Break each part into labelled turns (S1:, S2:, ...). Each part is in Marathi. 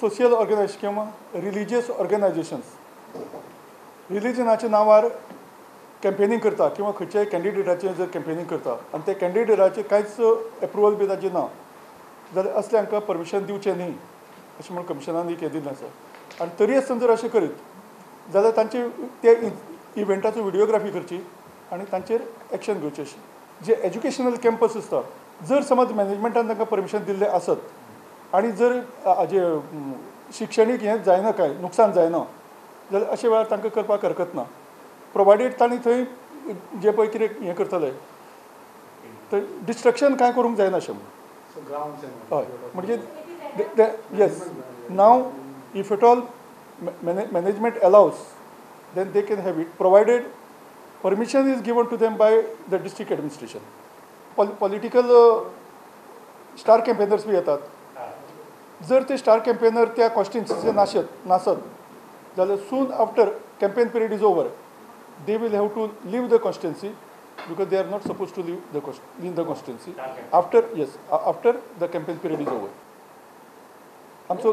S1: सोशियल ऑर्गनायझेशन किंवा रिलिजियस ऑर्गनायझेशन्स रिलिजनाच्या नावार कॅम्पेनिंग करता किंवा खंयच्याय कॅन्डिडेटाचें जर कॅम्पेनिंग करता आनी त्या कॅन्डिडेटाचें कांयच एप्रुवल बी ताजें ना जाल्यार असल्यांक परमिशन दिवचें न्ही अशें म्हणून कमिशनान एक हें दिल्लें आसा आनी तरी आसतना जर अशें करीत जाल्यार तांचे ते इव्हेंटाचो व्हिडियोग्राफी करची आनी तांचेर एक्शन घेवचें अशें जे एज्युकेशनल कॅम्पस आसता जर समज मॅनेजमेंटान तांकां परमिशन दिल्लें आसत आनी जर हाजे शिक्षणीक हें जायना काय नुकसान जायना जाल्यार अशे वेळार तांकां करपाक हरकत ना प्रोवायडेड तांणी थंय जे पळय कितें हें करतले थंय डिस्ट्रक्शन कांय करूंक जायना अशें म्हणून हय म्हणजे yes now if at all management allows then they can have it provided permission is given to them by the district administration political star campaigners बी येतात जर ते स्टार कॅम्पेनर त्या कॉन्स्टिट्युन्सीचे नासत जाल्यार soon after campaign period is over they will have to leave the constituency because they are not supposed to leave the constituency after the campaign period is over. आमचो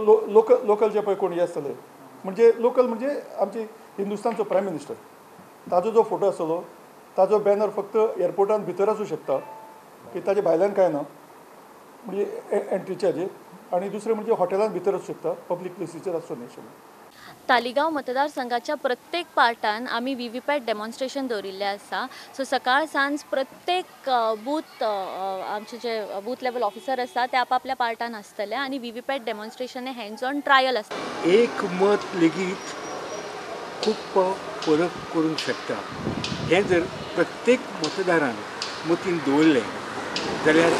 S1: लोकल जे पळय कोण हे आसतले म्हणजे लोकल म्हणजे आमचे हिंदुस्तानचो प्रायम मिनिस्टर ताजो जो फोटो आसतलो ताजो बॅनर फक्त एअरपोर्टान भितर आसूं शकता की ताजे भायल्यान कांय ना म्हणजे एंट्रीचे हाजेर आनी दुसरें म्हणजे हॉटेलान भितर आसूं शकता पब्लीक प्लेसीचेर आसूं न्ही अशें.
S2: तालिगांव मतदारसंघाच्या प्रत्येक पार्टान आमी व्हीव्हीपॅट डेमॉन्स्ट्रेशन दवरिल्लें आसा सो सकाळ सांज प्रत्येक बूथ आमचे जे बूथ लेवल ऑफिसर आसा ते आपापल्या पार्टान आसतले आनी व्हीव्हीपॅट डेमॉन्स्ट्रेशन हें हँड्स ऑन ट्रायल आसता.
S3: एक मत लेगीत खूब फरक करूंक शकता हें जर प्रत्येक मतदारान मतीन दवरलें जाल्यार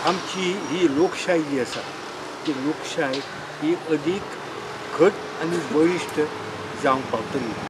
S3: आमची ही लोकशाय जी आसा ती लोकशाय ही अदीक घट आनी बळिश्ट जावंक पावतली.